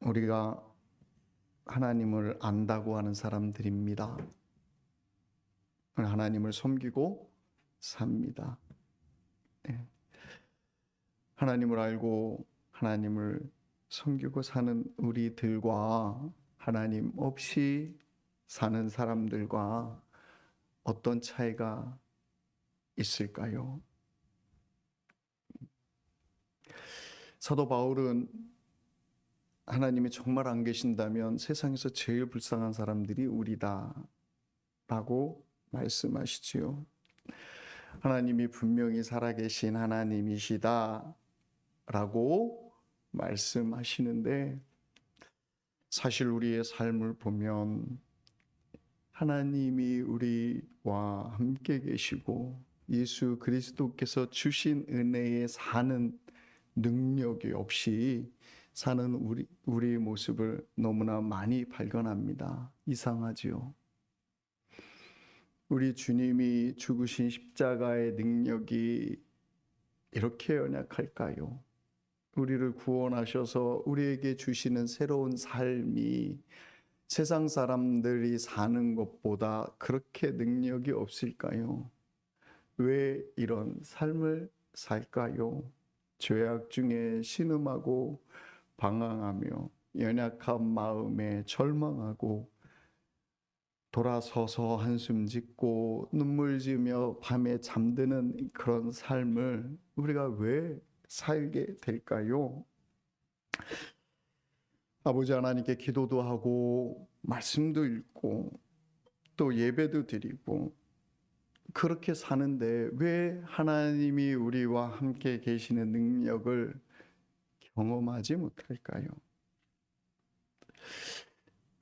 우리가 하나님을 안다고 하는 사람들입니다. 하나님을 섬기고 삽니다. 하나님을 알고 하나님을 섬기고 사는 우리들과 하나님 없이 사는 사람들과 어떤 차이가 있을까요? 사도 바울은 하나님이 정말 안 계신다면 세상에서 제일 불쌍한 사람들이 우리다 라고 말씀하시지요. 하나님이 분명히 살아계신 하나님이시다 라고 말씀하시는데, 사실 우리의 삶을 보면 하나님이 우리와 함께 계시고 예수 그리스도께서 주신 은혜에 사는 능력이 없이 사는 우리의 모습을 너무나 많이 발견합니다. 이상하지요. 우리 주님이 죽으신 십자가의 능력이 이렇게 연약할까요? 우리를 구원하셔서 우리에게 주시는 새로운 삶이 세상 사람들이 사는 것보다 그렇게 능력이 없을까요? 왜 이런 삶을 살까요? 죄악 중에 신음하고 방황하며 연약한 마음에 절망하고 돌아서서 한숨 짓고 눈물 지으며 밤에 잠드는 그런 삶을 우리가 왜 살게 될까요? 아버지 하나님께 기도도 하고 말씀도 읽고 또 예배도 드리고 그렇게 사는데 왜 하나님이 우리와 함께 계시는 능력을 경험하지 못할까요?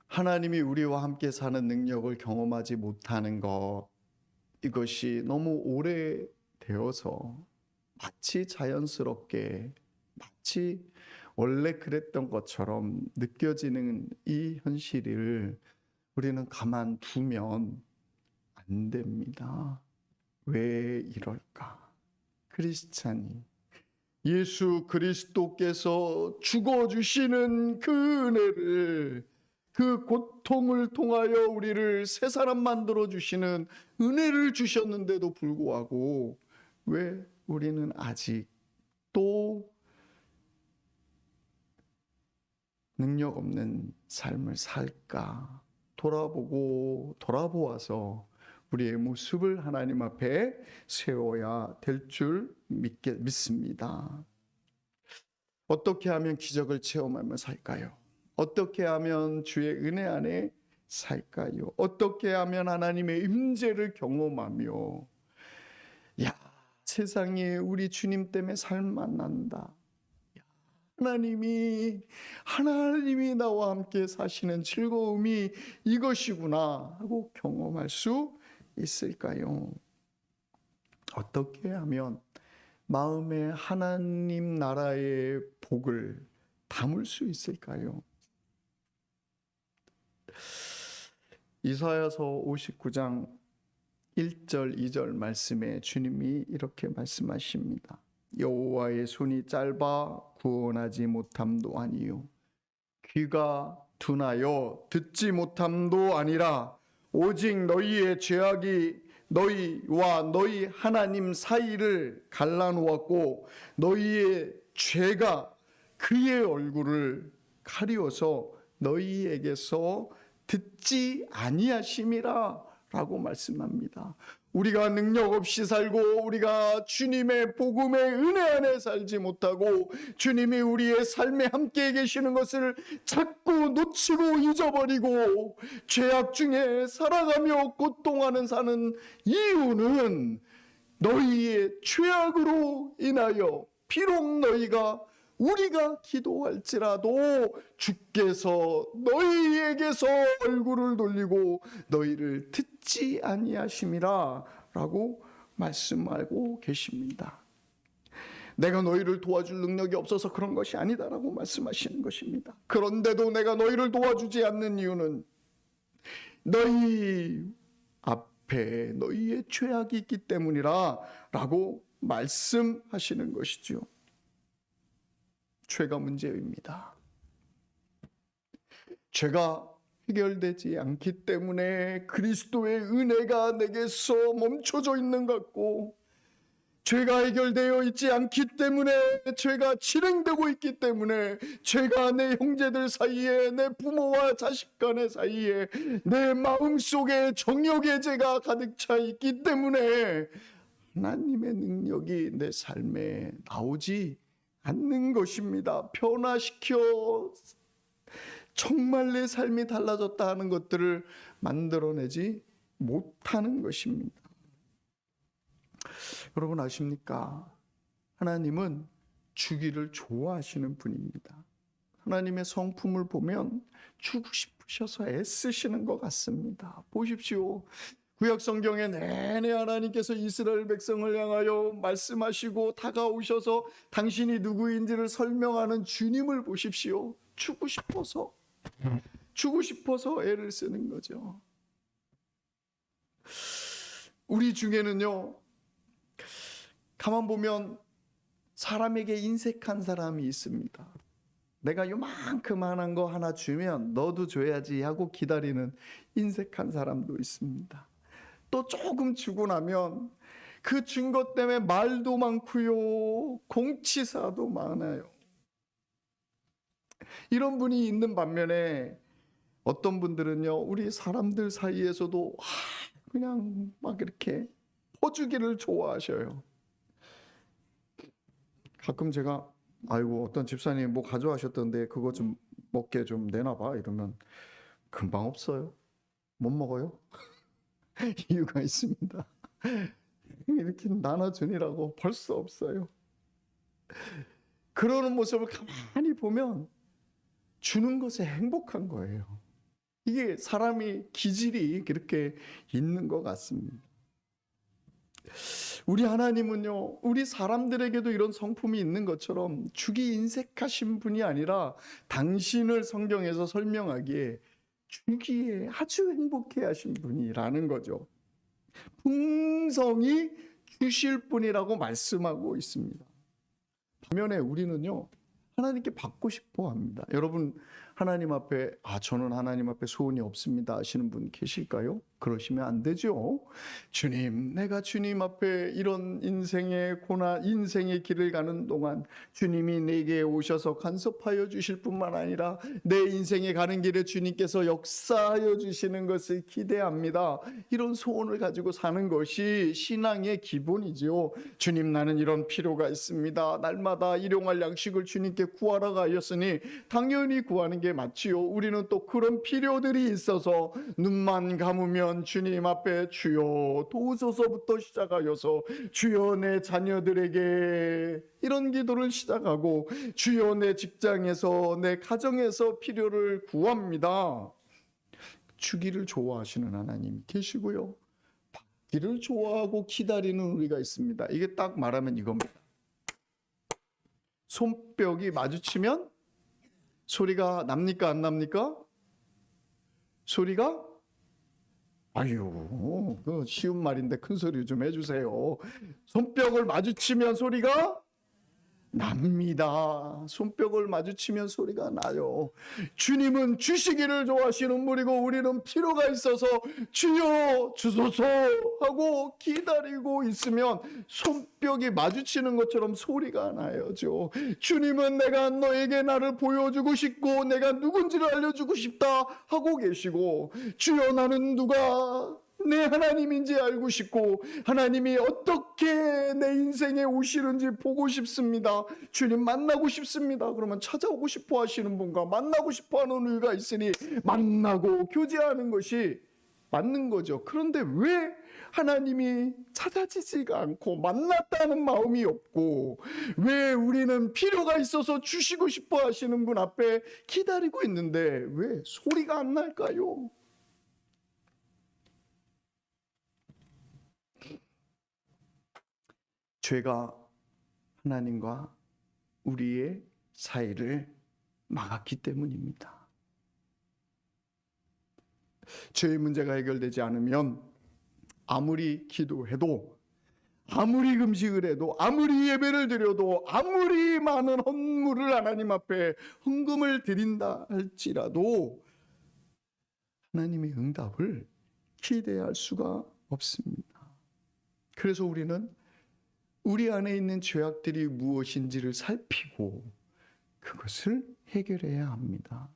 하나님이 우리와 함께 사는 능력을 경험하지 못하는 것, 이것이 너무 오래되어서 마치 자연스럽게, 마치 원래 그랬던 것처럼 느껴지는 이 현실을 우리는 가만두면 안 됩니다. 왜 이럴까? 크리스찬이 예수 그리스도께서 죽어주시는 그 은혜를, 그 고통을 통하여 우리를 새 사람 만들어 주시는 은혜를 주셨는데도 불구하고 왜 우리는 아직 또 능력 없는 삶을 살까? 돌아보고 돌아보아서 우리의 모습을 하나님 앞에 세워야 될 줄 믿습니다. 어떻게 하면 기적을 체험하며 살까요? 어떻게 하면 주의 은혜 안에 살까요? 어떻게 하면 하나님의 임재를 경험하며 세상에 우리 주님 때문에 살만 난다. 하나님이 나와 함께 사시는 즐거움이 이것이구나 하고 경험할 수 있을까요? 어떻게 하면 마음에 하나님 나라의 복을 담을 수 있을까요? 이사야서 59장 1절 2절 말씀에 주님이 이렇게 말씀하십니다. 여호와의 손이 짧아 구원하지 못함도 아니요 귀가 둔하여 듣지 못함도 아니라 오직 너희의 죄악이 너희와 너희 하나님 사이를 갈라놓았고 너희의 죄가 그의 얼굴을 가리워서 너희에게서 듣지 아니하심이라 라고 말씀합니다. 우리가 능력 없이 살고 우리가 주님의 복음의 은혜 안에 살지 못하고 주님이 우리의 삶에 함께 계시는 것을 자꾸 놓치고 잊어버리고 죄악 중에 살아가며 고통하는 사는 이유는 너희의 죄악으로 인하여 비록 우리가 기도할지라도 주께서 너희에게서 얼굴을 돌리고 너희를 듣지 아니하심이라 라고 말씀하고 계십니다. 내가 너희를 도와줄 능력이 없어서 그런 것이 아니다라고 말씀하시는 것입니다. 그런데도 내가 너희를 도와주지 않는 이유는 너희 앞에 너희의 죄악이 있기 때문이라 라고 말씀하시는 것이죠. 죄가 문제입니다. 죄가 해결되지 않기 때문에 그리스도의 은혜가 내게서 멈춰져 있는 것 같고, 죄가 해결되어 있지 않기 때문에, 죄가 진행되고 있기 때문에, 죄가 내 형제들 사이에, 내 부모와 자식 간의 사이에, 내 마음속에 정욕의 죄가 가득 차 있기 때문에 하나님의 능력이 내 삶에 나오지 않는 것입니다. 변화시켜 정말 내 삶이 달라졌다 하는 것들을 만들어내지 못하는 것입니다. 여러분 아십니까? 하나님은 주기를 좋아하시는 분입니다. 하나님의 성품을 보면 주고 싶으셔서 애쓰시는 것 같습니다. 보십시오. 구약 성경에 내내 하나님께서 이스라엘 백성을 향하여 말씀하시고 다가오셔서 당신이 누구인지를 설명하는 주님을 보십시오. 주고 싶어서 애를 쓰는 거죠. 우리 중에는요, 가만 보면 사람에게 인색한 사람이 있습니다. 내가 요만큼만한 거 하나 주면 너도 줘야지 하고 기다리는 인색한 사람도 있습니다. 또 조금 주고 나면 그 준 것 때문에 말도 많고요, 공치사도 많아요. 이런 분이 있는 반면에 어떤 분들은요, 우리 사람들 사이에서도 그냥 막 이렇게 퍼주기를 좋아하셔요. 가끔 제가 아이고 어떤 집사님 뭐 가져가셨던데 그거 좀 먹게 좀 내놔봐 이러면 금방 없어요. 못 먹어요. 이유가 있습니다. 이렇게 나눠주니라고 벌써 없어요. 그러는 모습을 가만히 보면 주는 것에 행복한 거예요. 이게 사람이 기질이 그렇게 있는 것 같습니다. 우리 하나님은요, 우리 사람들에게도 이런 성품이 있는 것처럼 주기 인색하신 분이 아니라 당신을 성경에서 설명하기에 주기에 아주 행복해 하신 분이라는 거죠. 풍성히 주실 분이라고 말씀하고 있습니다. 반면에 우리는요, 하나님께 받고 싶어 합니다. 여러분, 하나님 앞에 저는 하나님 앞에 소원이 없습니다 하시는 분 계실까요? 그러시면 안 되죠. 주님, 내가 주님 앞에 이런 인생의 고난, 인생의 길을 가는 동안 주님이 내게 오셔서 간섭하여 주실 뿐만 아니라 내 인생에 가는 길에 주님께서 역사하여 주시는 것을 기대합니다. 이런 소원을 가지고 사는 것이 신앙의 기본이죠. 주님, 나는 이런 필요가 있습니다. 날마다 일용할 양식을 주님께 구하러 가였으니 당연히 구하는 게 맞지요. 우리는 또 그런 필요들이 있어서 눈만 감으면 주님 앞에 주여 도우소서부터 시작하여서 주여 내 자녀들에게 이런 기도를 시작하고 주여 내 직장에서 내 가정에서 필요를 구합니다. 주기를 좋아하시는 하나님 계시고요, 받기를 좋아하고 기다리는 우리가 있습니다. 이게 딱 말하면 이겁니다. 손뼉이 마주치면 소리가 납니까 안 납니까? 소리가 그 쉬운 말인데 큰 소리 좀 해주세요. 손뼉을 마주치면 소리가 납니다. 손뼉을 마주치면 소리가 나요. 주님은 주시기를 좋아하시는 분이고 우리는 필요가 있어서 주여 주소서 하고 기다리고 있으면 손뼉이 마주치는 것처럼 소리가 나야죠. 주님은 내가 너에게 나를 보여주고 싶고 내가 누군지를 알려주고 싶다 하고 계시고, 주여 나는 누가 내 하나님인지 알고 싶고 하나님이 어떻게 내 인생에 오시는지 보고 싶습니다. 주님 만나고 싶습니다. 그러면 찾아오고 싶어 하시는 분과 만나고 싶어 하는 이유가 있으니 만나고 교제하는 것이 맞는 거죠. 그런데 왜 하나님이 찾아지지가 않고 만났다는 마음이 없고, 왜 우리는 필요가 있어서 주시고 싶어 하시는 분 앞에 기다리고 있는데 왜 소리가 안 날까요? 죄가 하나님과 우리의 사이를 막았기 때문입니다. 죄의 문제가 해결되지 않으면 아무리 기도해도, 아무리 금식을 해도, 아무리 예배를 드려도, 아무리 많은 헌물을 하나님 앞에 헌금을 드린다 할지라도 하나님의 응답을 기대할 수가 없습니다. 그래서 우리는 우리 안에 있는 죄악들이 무엇인지를 살피고 그것을 해결해야 합니다.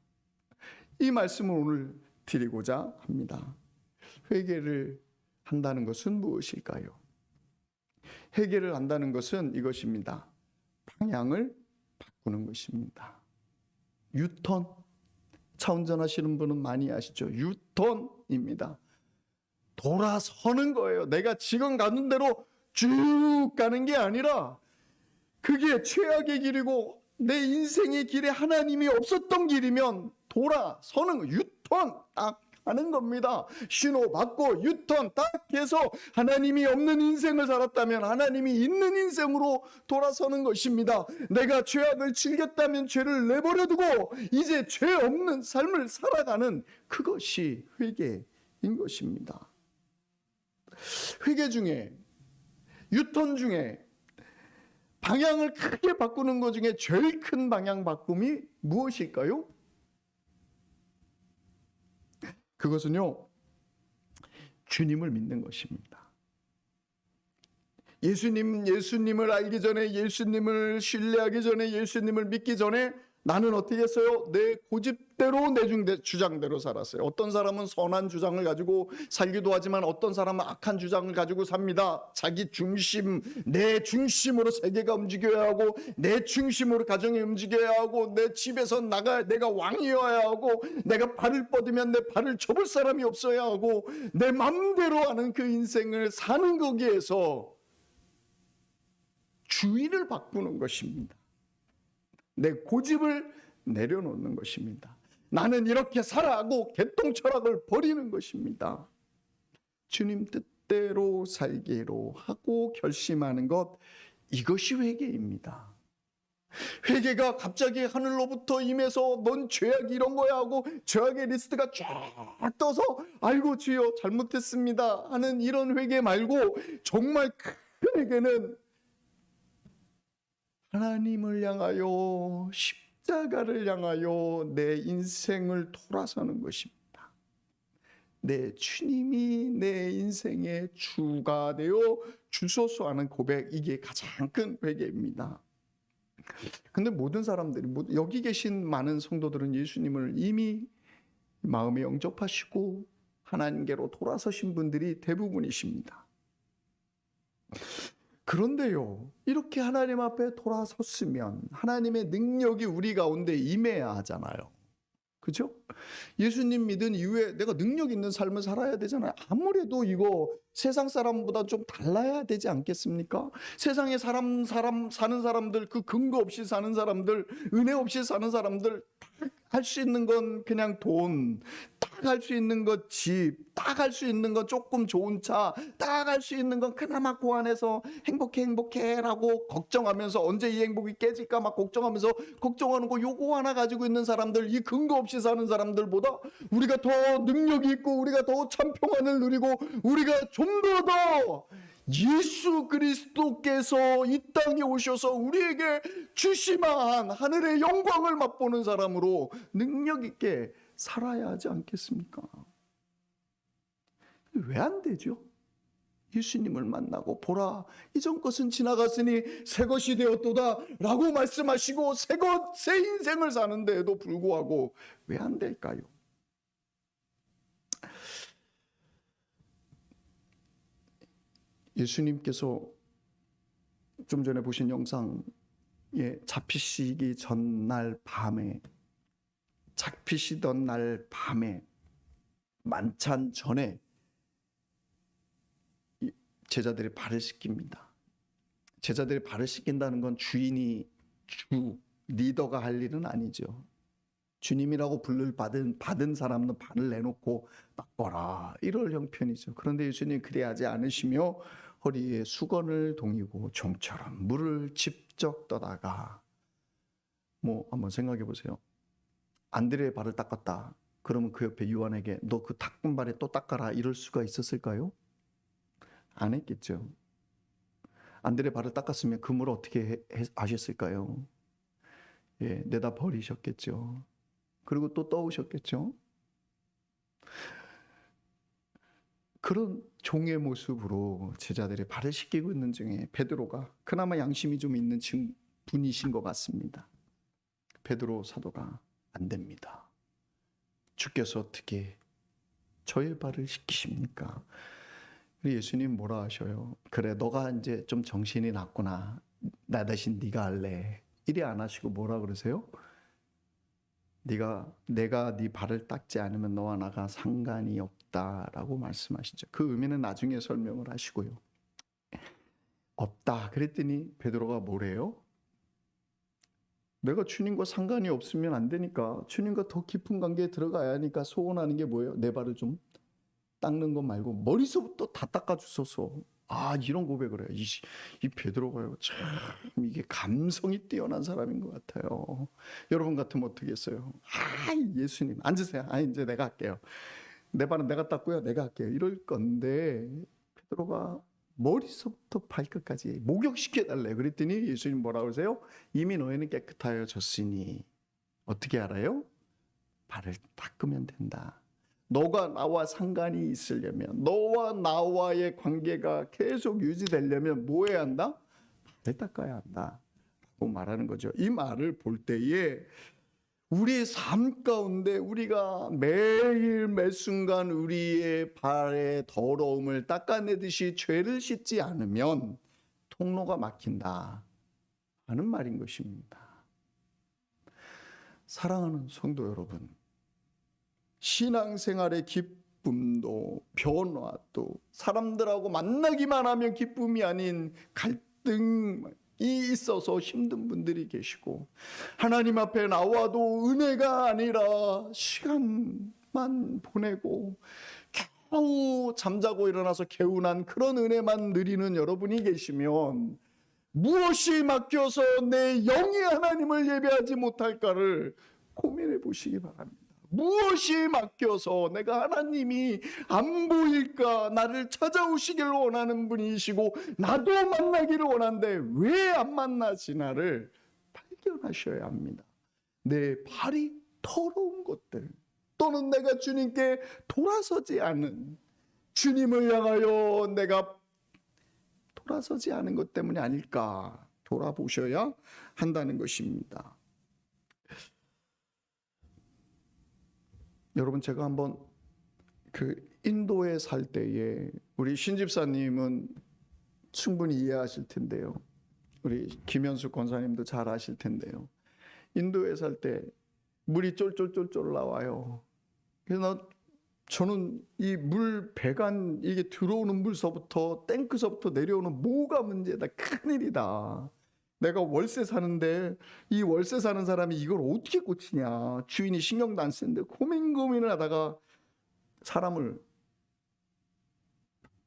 이 말씀을 오늘 드리고자 합니다. 회개를 한다는 것은 무엇일까요? 회개를 한다는 것은 이것입니다. 방향을 바꾸는 것입니다. 유턴, 차 운전하시는 분은 많이 아시죠? 유턴입니다. 돌아서는 거예요. 내가 지금 가는 대로 쭉 가는 게 아니라 그게 최악의 길이고 내 인생의 길에 하나님이 없었던 길이면 돌아서는 거, 유턴 딱 하는 겁니다. 신호 받고 유턴 딱 해서 하나님이 없는 인생을 살았다면 하나님이 있는 인생으로 돌아서는 것입니다. 내가 죄악을 즐겼다면 죄를 내버려 두고 이제 죄 없는 삶을 살아가는 그것이 회개인 것입니다. 회개 중에, 유턴 중에 방향을 크게 바꾸는 것 중에 제일 큰 방향 바꿈이 무엇일까요? 그것은요, 주님을 믿는 것입니다. 예수님을 알기 전에, 예수님을 신뢰하기 전에, 예수님을 믿기 전에 나는 어떻게 했어요? 내 고집대로, 내 주장대로 살았어요. 어떤 사람은 선한 주장을 가지고 살기도 하지만 어떤 사람은 악한 주장을 가지고 삽니다. 자기 중심, 내 중심으로 세계가 움직여야 하고, 내 중심으로 가정이 움직여야 하고, 내 집에서 내가 왕이어야 하고, 내가 발을 뻗으면 내 발을 접을 사람이 없어야 하고, 내 마음대로 하는 그 인생을 사는 거기에서 주의를 바꾸는 것입니다. 내 고집을 내려놓는 것입니다. 나는 이렇게 살아가고 개똥철학을 버리는 것입니다. 주님 뜻대로 살기로 하고 결심하는 것, 이것이 회개입니다. 회개가 갑자기 하늘로부터 임해서 넌 죄악이 이런 거야 하고 죄악의 리스트가 쫙 떠서 아이고 주여 잘못했습니다 하는 이런 회개 말고, 정말 큰 회개는 하나님을 향하여, 십자가를 향하여 내 인생을 돌아서는 것입니다. 내 주님이 내 인생의 주가 되어 주소서 하는 고백, 이게 가장 큰 회개입니다. 근데 모든 사람들이, 여기 계신 많은 성도들은 예수님을 이미 마음에 영접하시고 하나님께로 돌아서신 분들이 대부분이십니다. 그런데요, 이렇게 하나님 앞에 돌아섰으면 하나님의 능력이 우리 가운데 임해야 하잖아요. 그죠? 예수님 믿은 이후에 내가 능력 있는 삶을 살아야 되잖아요. 아무래도 이거 세상 사람보다 좀 달라야 되지 않겠습니까? 세상에 사는 사람들, 그 근거 없이 사는 사람들, 은혜 없이 사는 사람들, 할 수 있는 건 그냥 돈, 딱 할 수 있는 것 집, 딱 할 수 있는 건 조금 좋은 차, 딱 할 수 있는 건 그나마 그 안에서 행복해 라고 걱정하면서 언제 이 행복이 깨질까 막 걱정하는 거, 요거 하나 가지고 있는 사람들, 이 근거 없이 사는 사람들보다 우리가 더 능력이 있고 우리가 더 참 평안을 누리고 우리가 좀 더 예수 그리스도께서 이 땅에 오셔서 우리에게 주시만 하늘의 영광을 맛보는 사람으로 능력 있게 살아야 하지 않겠습니까? 왜 안 되죠? 예수님을 만나고 보라, 이전 것은 지나갔으니 새 것이 되었도다 라고 말씀하시고 새 인생을 사는데에도 불구하고 왜 안 될까요? 예수님께서 좀 전에 보신 영상에 잡히시던 날 밤에 만찬 전에 제자들이 발을 씻깁니다. 제자들이 발을 씻긴다는 건 리더가 할 일은 아니죠. 주님이라고 불을 받은 사람은 발을 내놓고 닦아라, 이럴 형편이죠. 그런데 예수님 그리 하지 않으시며 허리에 수건을 동이고 좀처럼 물을 직접 떠다가, 한번 생각해 보세요. 안드레의 발을 닦았다. 그러면 그 옆에 요한에게 너 그 닦은 발에 또 닦아라, 이럴 수가 있었을까요? 안 했겠죠. 안드레 발을 닦았으면 그 물을 어떻게 하셨을까요? 내다 버리셨겠죠. 그리고 또 떠오셨겠죠. 그런 종의 모습으로 제자들이 발을 씻기고 있는 중에 베드로가, 그나마 양심이 좀 있는 분이신 것 같습니다. 베드로 사도가 안 됩니다. 주께서 어떻게 저의 발을 씻기십니까? 예수님 뭐라 하셔요? 그래, 너가 이제 좀 정신이 났구나. 나 대신 네가 할래. 이리 안 하시고 뭐라 그러세요? 내가 네 발을 닦지 않으면 너와 나가 상관이 없다라고 말씀하시죠. 그 의미는 나중에 설명을 하시고요. 없다 그랬더니 베드로가 뭐래요? 내가 주님과 상관이 없으면 안 되니까 주님과 더 깊은 관계에 들어가야 하니까 소원하는 게 뭐예요? 내 발을 좀 닦는 것 말고 머리서부터 다 닦아주소서. 이런 고백을 해요. 이 베드로가요, 참 이게 감성이 뛰어난 사람인 것 같아요. 여러분 같으면 어떻게 했어요? 예수님 앉으세요. 이제 내가 할게요. 내 발은 내가 닦고요, 내가 할게요. 이럴 건데 베드로가 머리서부터 발끝까지 목욕시켜달래. 그랬더니 예수님 뭐라고 그러세요? 이미 너희는 깨끗하여졌으니 어떻게 알아요? 발을 닦으면 된다. 너가 나와 상관이 있으려면, 너와 나와의 관계가 계속 유지되려면 뭐 해야 한다? 발을 닦아야 한다 라고 말하는 거죠. 이 말을 볼 때에 우리의 삶 가운데 우리가 매일 매순간 우리의 발의 더러움을 닦아내듯이 죄를 씻지 않으면 통로가 막힌다 하는 말인 것입니다. 사랑하는 성도 여러분, 신앙생활의 기쁨도 변화도 사람들하고 만나기만 하면 기쁨이 아닌 갈등이 있어서 힘든 분들이 계시고, 하나님 앞에 나와도 은혜가 아니라 시간만 보내고 겨우 잠자고 일어나서 개운한 그런 은혜만 누리는 여러분이 계시면 무엇이 막혀서 내 영이 하나님을 예배하지 못할까를 고민해 보시기 바랍니다. 무엇이 막혀서 내가 하나님이 안 보일까? 나를 찾아오시길 원하는 분이시고 나도 만나기를 원하는데 왜 안 만나시나를 발견하셔야 합니다. 내 발이 더러운 것들, 또는 내가 주님께 돌아서지 않은, 주님을 향하여 내가 돌아서지 않은 것 때문이 아닐까 돌아보셔야 한다는 것입니다. 여러분, 제가 한번 인도에 살 때에 우리 신집사님은 충분히 이해하실 텐데요. 우리 김현숙 권사님도 잘 아실 텐데요. 인도에 살 때 물이 쫄쫄쫄쫄 나와요. 그래서 저는 이 물 배관, 이게 들어오는 물서부터 탱크서부터 내려오는 뭐가 문제다, 큰일이다. 내가 월세 사는데 이 월세 사는 사람이 이걸 어떻게 고치냐, 주인이 신경도 안 쓰는데 고민을 하다가 사람을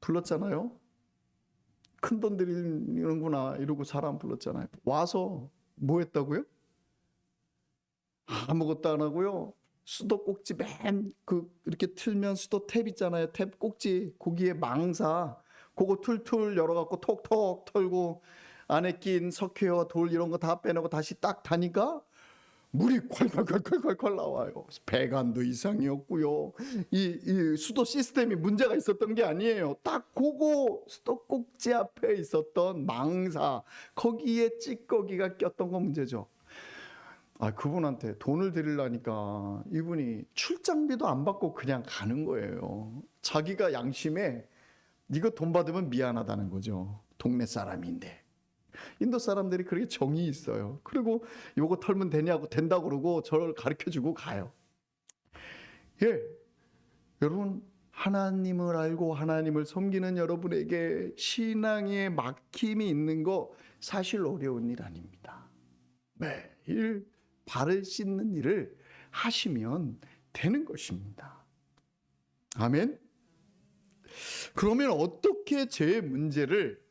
불렀잖아요. 큰돈 들이는구나 이러고 사람 불렀잖아요. 와서 뭐 했다고요? 아무것도 안 하고요, 수도 꼭지 이렇게 틀면 수도 탭 있잖아요. 탭 꼭지, 거기에 망사 그거 툴툴 열어갖고 톡톡 털고 안에 낀 석회와 돌 이런 거 다 빼내고 다시 딱 다니까 물이 콸콸콸콸콸 나와요. 배관도 이상이었고요. 이 수도 시스템이 문제가 있었던 게 아니에요. 딱 그거 수도 꼭지 앞에 있었던 망사, 거기에 찌꺼기가 꼈던 거 문제죠. 그분한테 돈을 드리려니까 이분이 출장비도 안 받고 그냥 가는 거예요. 자기가 양심에 이거 돈 받으면 미안하다는 거죠. 동네 사람인데. 인도 사람들이 그렇게 정이 있어요. 그리고 요거 털면 되냐고, 된다고 그러고 저를 가르쳐주고 가요. 여러분, 하나님을 알고 하나님을 섬기는 여러분에게 신앙에 막힘이 있는 거 사실 어려운 일 아닙니다. 매일 발을 씻는 일을 하시면 되는 것입니다. 아멘. 그러면 어떻게 제 문제를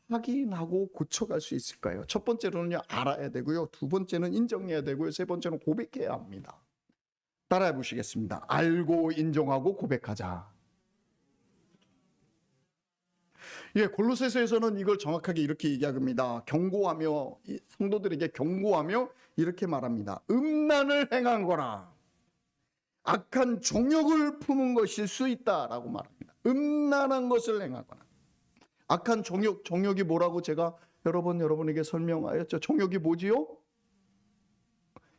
확인하고 고쳐갈 수 있을까요? 첫 번째로는요, 알아야 되고요. 두 번째는 인정해야 되고요. 세 번째는 고백해야 합니다. 따라해 보시겠습니다. 알고 인정하고 고백하자. 골로새서에서는 이걸 정확하게 이렇게 얘기합니다. 경고하며, 성도들에게 경고하며 이렇게 말합니다. 음란을 행한 거라. 악한 정욕을 품은 것일 수 있다라고 말합니다. 음란한 것을 행하거나. 악한 정욕이 뭐라고 제가 여러분에게 설명하였죠. 정욕이 뭐지요?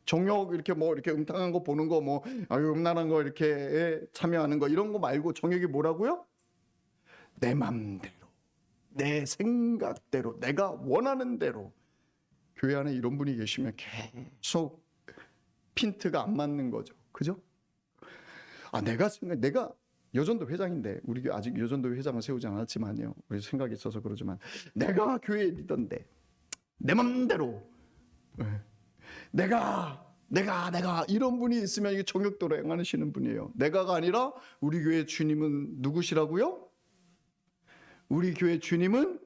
정욕 이렇게 이렇게 음탕한 거 보는 거 음란한 거 이렇게 참여하는 거 이런 거 말고 정욕이 뭐라고요? 내 맘대로, 내 생각대로, 내가 원하는 대로. 교회 안에 이런 분이 계시면 계속 핀트가 안 맞는 거죠. 그죠? 내가 여전도 회장인데, 우리 아직 여전도 회장을 세우지 않았지만요. 우리 생각이 있어서 그러지만, 내가 교회 리더인데, 내 맘대로, 내가 이런 분이 있으면 이게 정욕도로 행하시는 분이에요. 내가가 아니라 우리 교회 주님은 누구시라고요? 우리 교회 주님은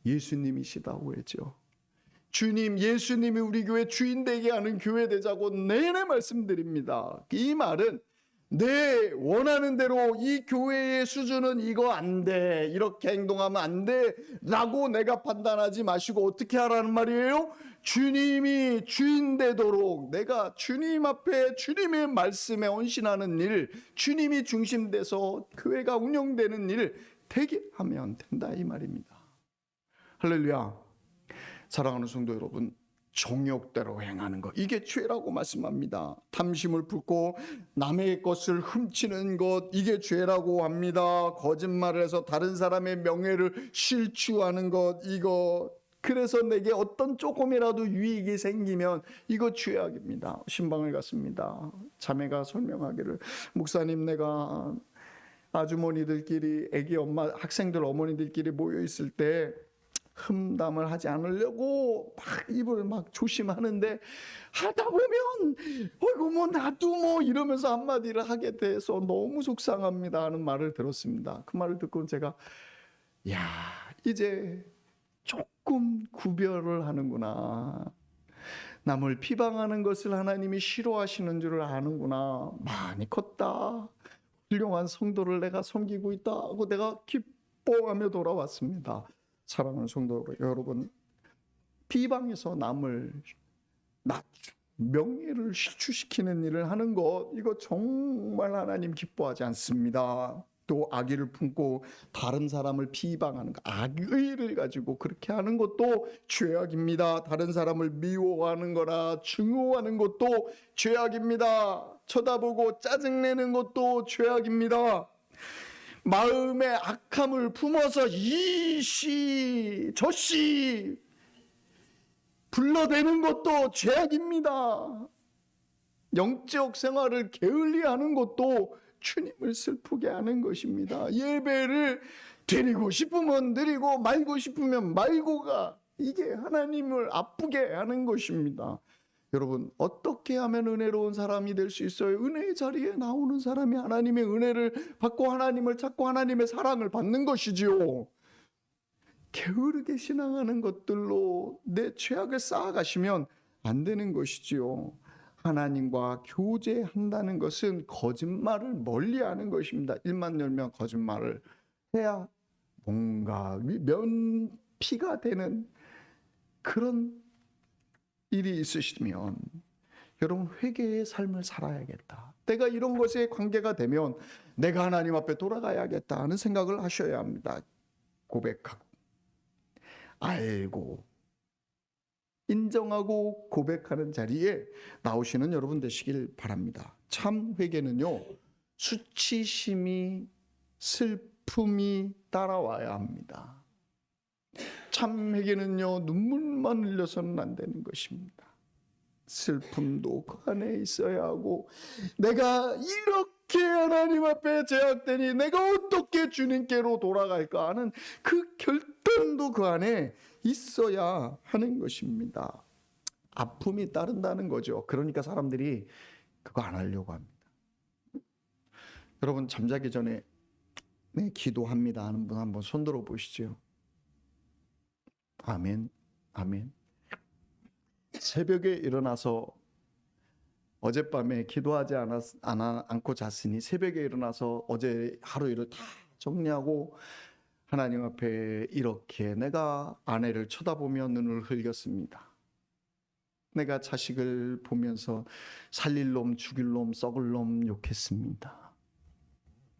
예수님이시다고 했죠. 주님, 예수님이 우리 교회 주인 되게 하는 교회 되자고 내내 말씀드립니다. 이 말은 내 원하는 대로 이 교회의 수준은 이거 안 돼, 이렇게 행동하면 안 돼 라고 내가 판단하지 마시고 어떻게 하라는 말이에요? 주님이 주인 되도록 내가 주님 앞에 주님의 말씀에 헌신하는 일, 주님이 중심돼서 교회가 운영되는 일 되게 하면 된다 이 말입니다. 할렐루야. 사랑하는 성도 여러분, 정욕대로 행하는 것, 이게 죄라고 말씀합니다. 탐심을 품고 남의 것을 훔치는 것, 이게 죄라고 합니다. 거짓말을 해서 다른 사람의 명예를 실추하는 것, 이거, 그래서 내게 어떤 조금이라도 유익이 생기면 이거 죄악입니다. 신방을 갔습니다. 자매가 설명하기를, 목사님, 내가 아주머니들끼리, 애기 엄마, 학생들 어머니들끼리 모여 있을 때 흠담을 하지 않으려고 막 입을 막 조심하는데 하다 보면 나도 이러면서 한마디를 하게 돼서 너무 속상합니다 하는 말을 들었습니다. 그 말을 듣고 제가 이제 조금 구별을 하는구나. 남을 비방하는 것을 하나님이 싫어하시는 줄을 아는구나. 많이 컸다. 훌륭한 성도를 내가 섬기고 있다 하고 내가 기뻐하며 돌아왔습니다. 사랑하는 성도 여러분, 비방해서 남을 명예를 실추시키는 일을 하는 것, 이거 정말 하나님 기뻐하지 않습니다. 또 악의를 품고 다른 사람을 비방하는 것, 악의를 가지고 그렇게 하는 것도 죄악입니다. 다른 사람을 미워하는 거나 증오하는 것도 죄악입니다. 쳐다보고 짜증내는 것도 죄악입니다. 마음에 악함을 품어서 이씨 저씨 불러대는 것도 죄악입니다. 영적 생활을 게을리하는 것도 주님을 슬프게 하는 것입니다. 예배를 드리고 싶으면 드리고 말고 싶으면 말고가, 이게 하나님을 아프게 하는 것입니다. 여러분, 어떻게 하면 은혜로운 사람이 될 수 있어요? 은혜의 자리에 나오는 사람이 하나님의 은혜를 받고 하나님을 찾고 하나님의 사랑을 받는 것이지요. 게으르게 신앙하는 것들로 내 죄악을 쌓아가시면 안 되는 것이지요. 하나님과 교제한다는 것은 거짓말을 멀리하는 것입니다. 입만 열면 거짓말을 해야 뭔가 면피가 되는 그런 일이 있으시면 여러분, 회개의 삶을 살아야겠다. 내가 이런 것에 관계가 되면 내가 하나님 앞에 돌아가야겠다 하는 생각을 하셔야 합니다. 고백하고 알고 인정하고 고백하는 자리에 나오시는 여러분 되시길 바랍니다. 참 회개는요, 수치심이, 슬픔이 따라와야 합니다. 참 회개는요, 눈물만 흘려서는 안 되는 것입니다. 슬픔도 그 안에 있어야 하고, 내가 이렇게 하나님 앞에 제약되니 내가 어떻게 주님께로 돌아갈까 하는 그 결단도 그 안에 있어야 하는 것입니다. 아픔이 따른다는 거죠. 그러니까 사람들이 그거 안 하려고 합니다. 여러분, 잠자기 전에 기도합니다 하는 분 한번 손 들어 보시죠. 아멘, 아멘. 새벽에 일어나서 어젯밤에 기도하지 않고 잤으니 새벽에 일어나서 어제 하루 일을 다 정리하고 하나님 앞에 이렇게 내가 아내를 쳐다보며 눈을 흘겼습니다. 내가 자식을 보면서 살릴 놈, 죽일 놈, 썩을 놈 욕했습니다.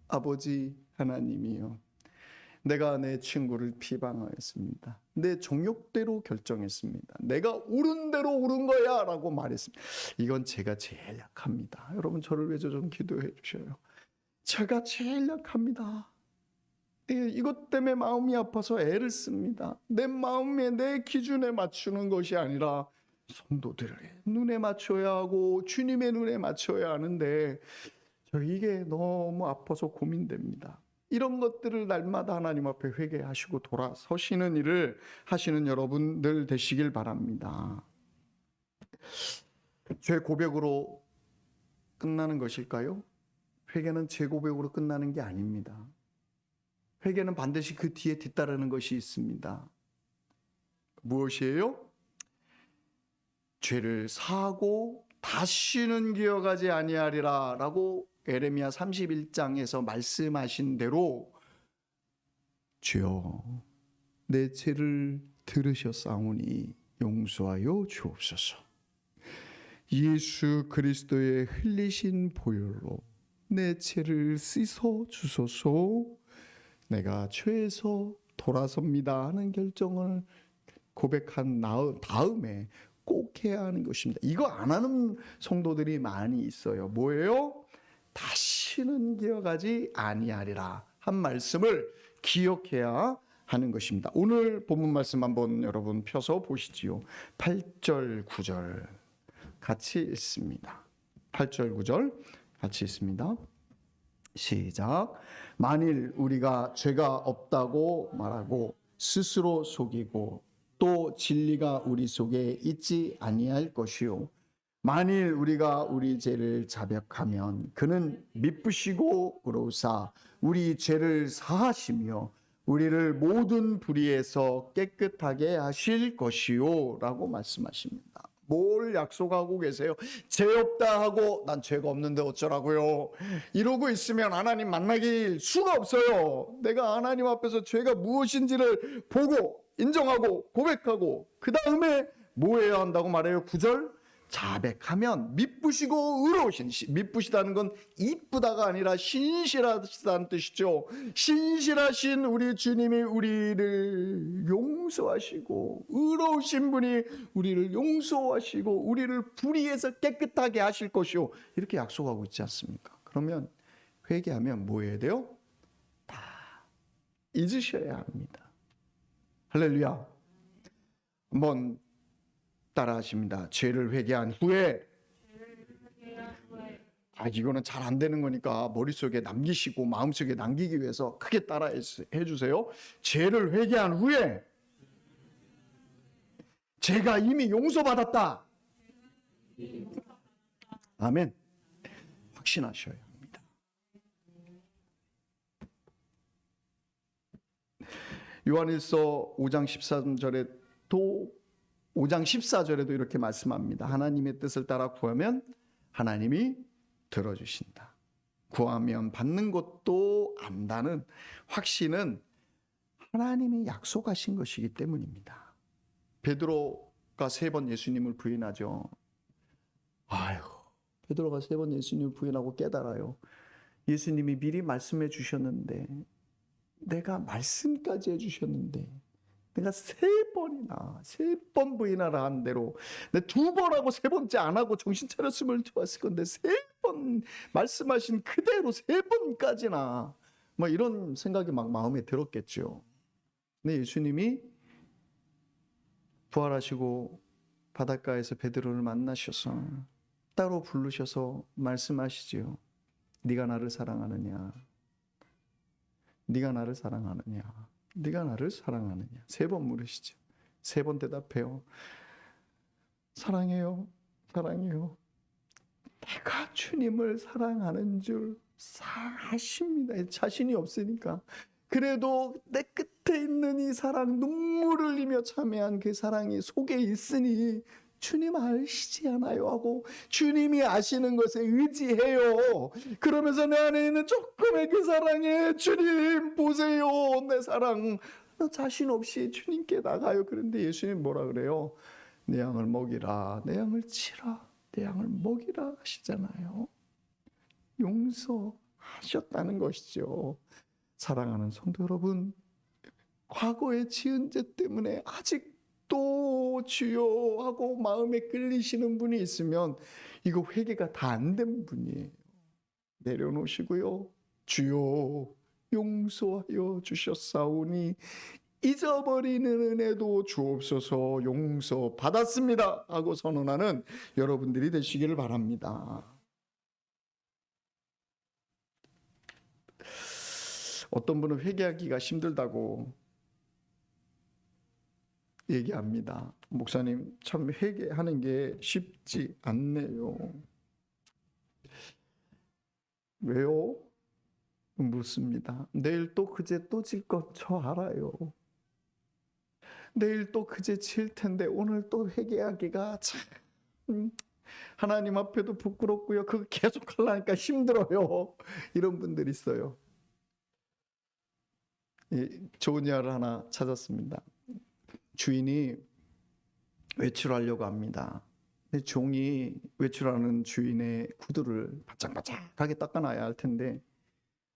아버지 하나님이요, 내가 내 친구를 비방하였습니다. 내 정욕대로 결정했습니다. 내가 옳은 대로 옳은 거야 라고 말했습니다. 이건 제가 제일 약합니다. 여러분 저를 위해서 좀 기도해 주셔요. 제가 제일 약합니다. 이것 때문에 마음이 아파서 애를 씁니다. 내 마음에 내 기준에 맞추는 것이 아니라 성도들의 눈에 맞춰야 하고 주님의 눈에 맞춰야 하는데 이게 너무 아파서 고민됩니다. 이런 것들을 날마다 하나님 앞에 회개하시고 돌아서시는 일을 하시는 여러분들 되시길 바랍니다. 죄 고백으로 끝나는 것일까요? 회개는 죄 고백으로 끝나는 게 아닙니다. 회개는 반드시 그 뒤에 뒤따르는 것이 있습니다. 무엇이에요? 죄를 사하고 다시는 기억하지 아니하리라 라고 에레미야 31장에서 말씀하신 대로 주여 내 죄를 들으셨사오니 용서하여 주옵소서. 예수 그리스도의 흘리신 보혈로 내 죄를 씻어 주소서. 내가 죄에서 돌아섭니다 하는 결정을 고백한 다음에 꼭 해야 하는 것입니다. 이거 안 하는 성도들이 많이 있어요. 뭐예요? 다시는 기억하지 아니하리라 한 말씀을 기억해야 하는 것입니다. 오늘 본문 말씀 한번 여러분 펴서 보시지요. 8절 9절 같이 읽습니다. 8절 9절 같이 읽습니다. 시작. 만일 우리가 죄가 없다고 말하고 스스로 속이고 또 진리가 우리 속에 있지 아니할 것이요, 만일 우리가 우리 죄를 자백하면 그는 미쁘시고 의로우사 우리 죄를 사하시며 우리를 모든 불의에서 깨끗하게 하실 것이요 라고 말씀하십니다. 뭘 약속하고 계세요? 죄 없다 하고 난 죄가 없는데 어쩌라고요? 이러고 있으면 하나님 만나길 수가 없어요. 내가 하나님 앞에서 죄가 무엇인지를 보고 인정하고 고백하고 그 다음에 뭐 해야 한다고 말해요? 9절 자백하면 미쁘시고 의로우신, 미쁘시다는 건 이쁘다가 아니라 신실하시다는 뜻이죠. 신실하신 우리 주님이 우리를 용서하시고 의로우신 분이 우리를 용서하시고 우리를 불의에서 깨끗하게 하실 것이요, 이렇게 약속하고 있지 않습니까? 그러면 회개하면 뭐 해야 돼요? 다 잊으셔야 합니다. 할렐루야. 한번 따라 하십니다. 죄를 회개한 후에, 이거는 잘 안 되는 거니까 머릿속에 남기시고 마음속에 남기기 위해서 크게 따라 해주세요. 죄를 회개한 후에 제가 이미 용서받았다. 아멘. 확신하셔야 합니다. 요한일서 5장 13절에 5장 14절에도 이렇게 말씀합니다. 하나님의 뜻을 따라 구하면 하나님이 들어주신다. 구하면 받는 것도 안다는 확신은 하나님이 약속하신 것이기 때문입니다. 베드로가 3번 예수님을 부인하죠. 베드로가 3번 예수님을 부인하고 깨달아요. 예수님이 미리 말씀해 주셨는데, 내가 말씀까지 해주셨는데 내가 3번 부인하라 한 대로 내 2번 하고 3번째 안 하고 정신 차렸으면 좋았을 건데 3번 말씀하신 그대로 3번까지나 뭐 이런 생각이 막 마음에 들었겠죠. 근데 예수님이 부활하시고 바닷가에서 베드로를 만나셔서 따로 부르셔서 말씀하시지요. 네가 나를 사랑하느냐? 네가 나를 사랑하느냐? 네가 나를 사랑하느냐? 3번 물으시죠. 3번 대답해요. 사랑해요. 사랑해요. 내가 주님을 사랑하는 줄 아십니다. 자신이 없으니까. 그래도 내 끝에 있는 이 사랑, 눈물을 흘리며 참여한 그 사랑이 속에 있으니 주님 아시지 않아요? 하고 주님이 아시는 것에 의지해요. 그러면서 내 안에 있는 조금의 그 사랑에 주님 보세요. 내 사랑. 나 자신 없이 주님께 나가요. 그런데 예수님 뭐라 그래요? 내 양을 먹이라, 내 양을 치라, 내 양을 먹이라 하시잖아요. 용서하셨다는 것이죠. 사랑하는 성도 여러분, 과거에 지은 죄 때문에 아직도 주여 하고 마음에 끌리시는 분이 있으면 이거 회개가 다 안 된 분이에요. 내려놓으시고요. 주여 용서하여 주셨사오니 잊어버리는 은혜도 주옵소서. 용서 받았습니다 하고 선언하는 여러분들이 되시기를 바랍니다. 어떤 분은 회개하기가 힘들다고 얘기합니다. 목사님, 참 회개하는 게 쉽지 않네요. 왜요? 묻습니다. 내일 또 그제 또 질 것 저 알아요. 내일 또 그제 질 텐데 오늘 또 회개하기가 참 하나님 앞에도 부끄럽고요. 그거 계속 하려니까 힘들어요. 이런 분들이 있어요. 좋은 예를 하나 찾았습니다. 주인이 외출하려고 합니다. 근데 종이 외출하는 주인의 구두를 바짝바짝하게 닦아놔야 할 텐데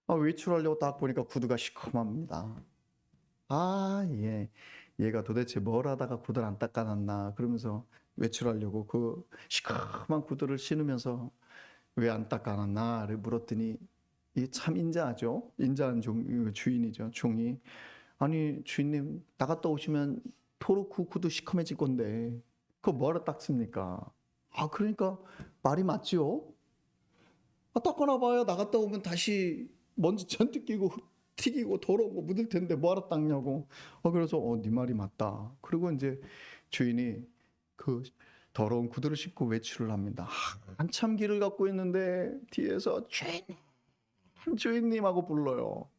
외출하려고 딱 보니까 구두가 시커멉니다. 얘가 도대체 뭘 하다가 구두를 안 닦아놨나 그러면서 외출하려고 그 시커먼 구두를 신으면서 왜 안 닦아놨나를 물었더니 이 참 인자하죠. 인자한 주인이죠. 종이 아니 주인님 나갔다 오시면 토로 그 구두 시커매질 건데 그거 뭐하러 닦습니까? 그러니까 말이 맞지요. 닦아놔봐야 나갔다 오면 다시 먼지 잔뜩 끼고 흙 튀기고 더러운 거 묻을 텐데 뭐하러 닦냐고. 그래서 네 말이 맞다. 그리고 이제 주인이 그 더러운 구두를 신고 외출을 합니다. 한참 길을 갖고 있는데 뒤에서 주인님 하고 불러요.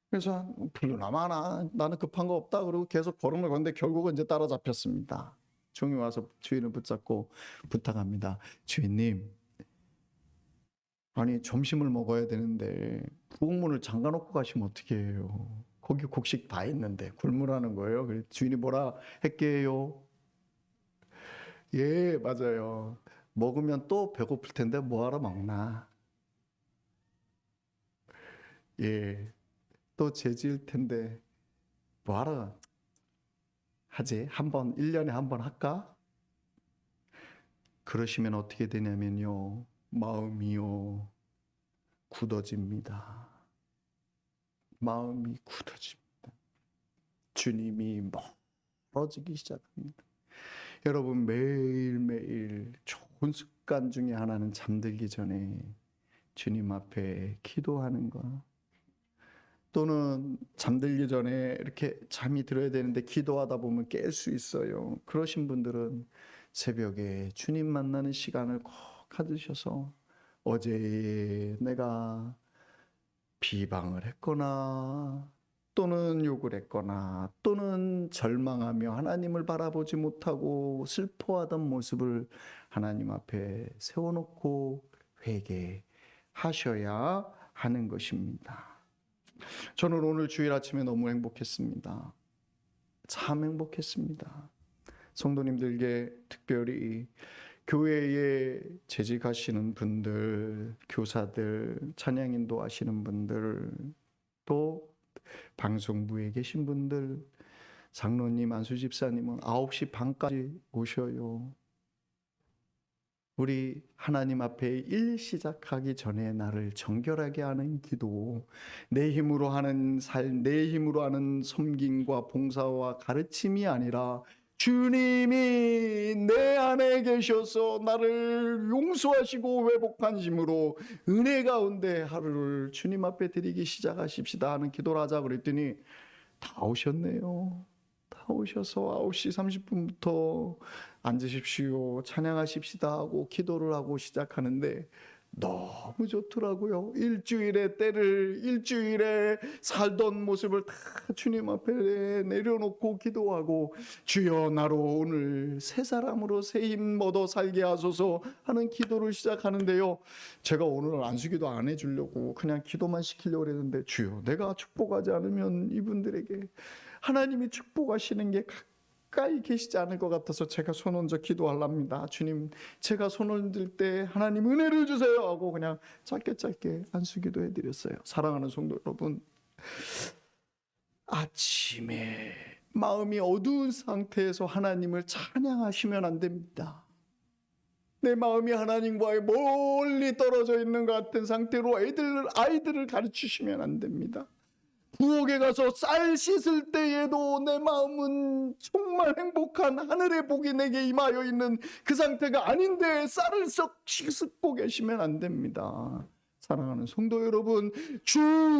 그래서 불러나 마나 나는 급한 거 없다 그러고 계속 걸음을 걷는데 결국은 이제 따라잡혔습니다. 종이 와서 주인을 붙잡고 부탁합니다. 주인님, 아니 점심을 먹어야 되는데 부엌문을 잠가놓고 가시면 어떻게 해요? 거기 곡식 다 있는데 굶으라는 거예요. 그래서 주인이 뭐라 했게요? 예, 맞아요. 먹으면 또 배고플 텐데 뭐하러 먹나? 예, 또 죄지을 텐데 뭐하러 하지? 1년에 한 번 할까? 그러시면 어떻게 되냐면요. 마음이요. 굳어집니다. 마음이 굳어집니다. 주님이 멀어지기 시작합니다. 여러분 매일매일 좋은 습관 중에 하나는 잠들기 전에 주님 앞에 기도하는 것. 또는 잠들기 전에 이렇게 잠이 들어야 되는데 기도하다 보면 깰 수 있어요. 그러신 분들은 새벽에 주님 만나는 시간을 꼭 가지셔서 어제 내가 비방을 했거나 또는 욕을 했거나 또는 절망하며 하나님을 바라보지 못하고 슬퍼하던 모습을 하나님 앞에 세워놓고 회개하셔야 하는 것입니다. 저는 오늘 주일 아침에 너무 행복했습니다. 참 행복했습니다. 성도님들께 특별히 교회에 재직하시는 분들, 교사들, 찬양 인도하시는 분들, 또 방송부에 계신 분들, 장로님, 안수 집사님은 9시 반까지 오셔요. 우리 하나님 앞에 일 시작하기 전에 나를 정결하게 하는 기도, 내 힘으로 하는 삶, 내 힘으로 하는 섬김과 봉사와 가르침이 아니라 주님이 내 안에 계셔서 나를 용서하시고 회복하심으로 은혜 가운데 하루를 주님 앞에 드리기 시작하십시다 하는 기도를 하자 그랬더니 다 오셨네요. 다 오셔서 9시 30분부터 앉으십시오, 찬양하십시다 하고 기도를 하고 시작하는데 너무 좋더라고요. 일주일에 살던 모습을 다 주님 앞에 내려놓고 기도하고 주여 나로 오늘 새 사람으로 새 힘 얻어 살게 하소서 하는 기도를 시작하는데요. 제가 오늘 안수기도 안 해주려고 그냥 기도만 시키려고 했는데 주여 내가 축복하지 않으면 이분들에게 하나님이 축복하시는 게 가까이 계시지 않을 것 같아서 제가 손 얹어 기도하랍니다. 주님, 제가 손 얹을 때 하나님 은혜를 주세요 하고 그냥 짧게 안수 기도해 드렸어요. 사랑하는 성도 여러분, 아침에 마음이 어두운 상태에서 하나님을 찬양하시면 안 됩니다. 내 마음이 하나님과의 멀리 떨어져 있는 것 같은 상태로 아이들을 가르치시면 안 됩니다. 부엌에 가서 쌀 씻을 때에도 내 마음은 정말 행복한 하늘의 복이 내게 임하여 있는 그 상태가 아닌데 쌀을 썩 씻고 계시면 안 됩니다. 사랑하는 성도 여러분,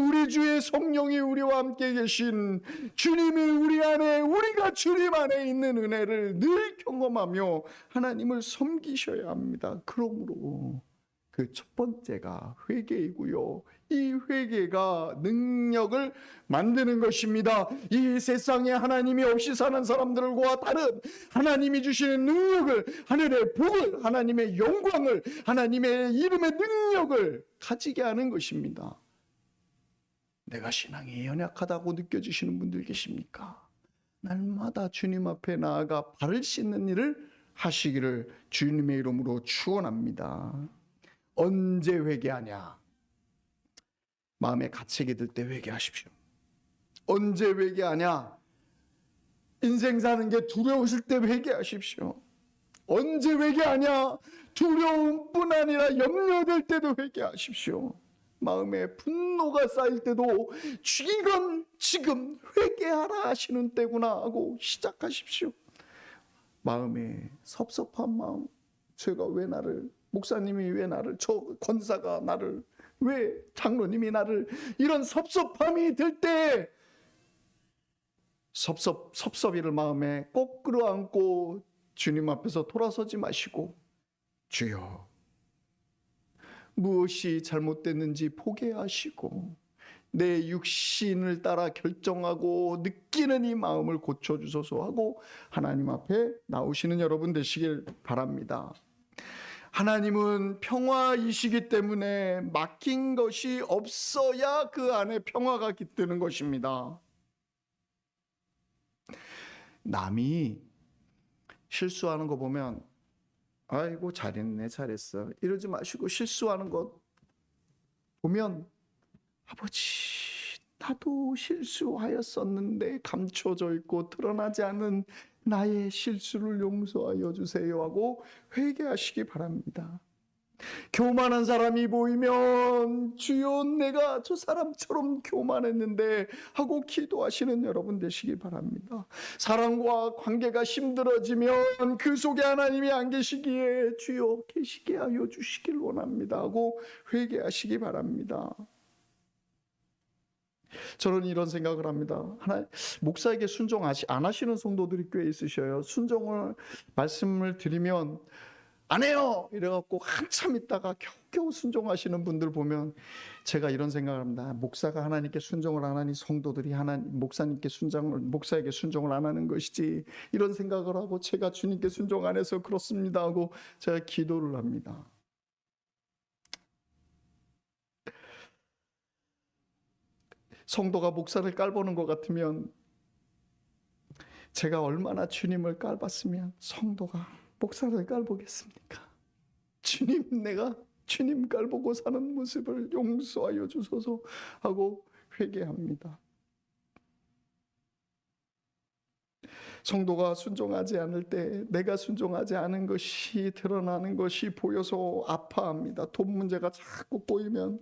우리 주의 성령이 우리와 함께 계신 주님이 우리 안에, 우리가 주님 안에 있는 은혜를 늘 경험하며 하나님을 섬기셔야 합니다. 그러므로 그 첫 번째가 회개이고요. 이 회개가 능력을 만드는 것입니다. 이 세상에 하나님이 없이 사는 사람들과 다른 하나님이 주시는 능력을, 하늘의 복을, 하나님의 영광을, 하나님의 이름의 능력을 가지게 하는 것입니다. 내가 신앙이 연약하다고 느껴지시는 분들 계십니까? 날마다 주님 앞에 나아가 발을 씻는 일을 하시기를 주님의 이름으로 축원합니다. 언제 회개하냐? 마음에 가책이 들 때 회개하십시오. 언제 회개하냐? 인생 사는 게 두려우실 때 회개하십시오. 언제 회개하냐? 두려움뿐 아니라 염려될 때도 회개하십시오. 마음에 분노가 쌓일 때도 이건 지금 회개하라 하시는 때구나 하고 시작하십시오. 마음에 섭섭한 마음, 제가 왜 나를, 목사님이 왜 나를, 저 권사가 나를, 왜 장로님이 나를, 이런 섭섭함이 들 때 섭섭이를 마음에 꼭 끌어안고 주님 앞에서 돌아서지 마시고, 주여 무엇이 잘못됐는지 포기하시고 내 육신을 따라 결정하고 느끼는 이 마음을 고쳐주소서 하고 하나님 앞에 나오시는 여러분 되시길 바랍니다. 하나님은 평화이시기 때문에 막힌 것이 없어야 그 안에 평화가 깃드는 것입니다. 남이 실수하는 거 보면 아이고 잘했네, 잘했어, 이러지 마시고 실수하는 것 보면 아버지, 나도 실수하였었는데 감춰져 있고 드러나지 않은 나의 실수를 용서하여 주세요 하고 회개하시기 바랍니다. 교만한 사람이 보이면 주여 내가 저 사람처럼 교만했는데 하고 기도하시는 여러분 되시기 바랍니다. 사랑과 관계가 힘들어지면 그 속에 하나님이 안 계시기에 주여 계시게 하여 주시길 원합니다 하고 회개하시기 바랍니다. 저는 이런 생각을 합니다. 목사에게 순종 안 하시는 성도들이 꽤 있으셔요. 순종을 말씀을 드리면 안 해요 이래갖고 한참 있다가 겨우 순종하시는 분들 보면 제가 이런 생각을 합니다. 목사가 하나님께 순종을 안 하니 성도들이 목사에게 순종을 안 하는 것이지, 이런 생각을 하고 제가 주님께 순종 안 해서 그렇습니다 하고 제가 기도를 합니다. 성도가 목사를 깔보는 것 같으면 제가 얼마나 주님을 깔봤으면 성도가 목사를 깔보겠습니까? 주님, 내가 주님 깔보고 사는 모습을 용서하여 주소서 하고 회개합니다. 성도가 순종하지 않을 때 내가 순종하지 않은 것이 드러나는 것이 보여서 아파합니다. 돈 문제가 자꾸 보이면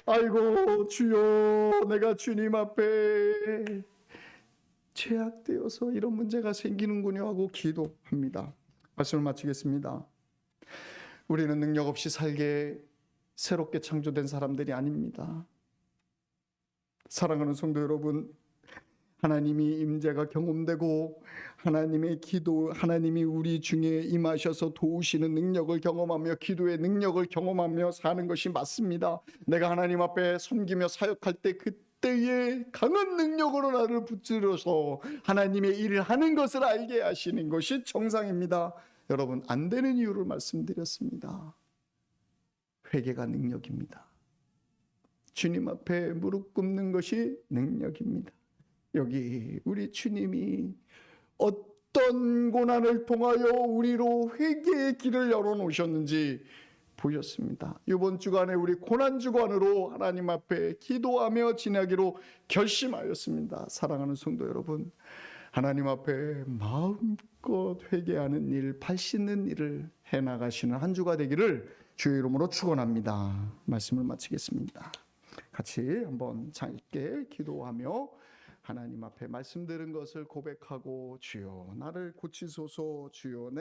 아이고 주여, 내가 주님 앞에 죄악되어서 이런 문제가 생기는군요 하고 기도합니다. 말씀을 마치겠습니다. 우리는 능력 없이 살게 새롭게 창조된 사람들이 아닙니다. 사랑하는 성도 여러분, 하나님이 임재가 경험되고 하나님이 우리 중에 임하셔서 도우시는 능력을 경험하며 기도의 능력을 경험하며 사는 것이 맞습니다. 내가 하나님 앞에 섬기며 사역할 때 그때의 강한 능력으로 나를 붙들어서 하나님의 일을 하는 것을 알게 하시는 것이 정상입니다. 여러분, 안 되는 이유를 말씀드렸습니다. 회개가 능력입니다. 주님 앞에 무릎 꿇는 것이 능력입니다. 여기 우리 주님이 어떤 고난을 통하여 우리로 회개의 길을 열어놓으셨는지 보셨습니다. 이번 주간에 우리 고난 주간으로 하나님 앞에 기도하며 지내기로 결심하였습니다. 사랑하는 성도 여러분, 하나님 앞에 마음껏 회개하는 일, 발 씻는 일을 해나가시는 한 주가 되기를 주의 이름으로 축원합니다. 말씀을 마치겠습니다. 같이 한번 짧게 기도하며 하나님 앞에 말씀 들은 것을 고백하고, 주여 나를 고치소서, 주여 내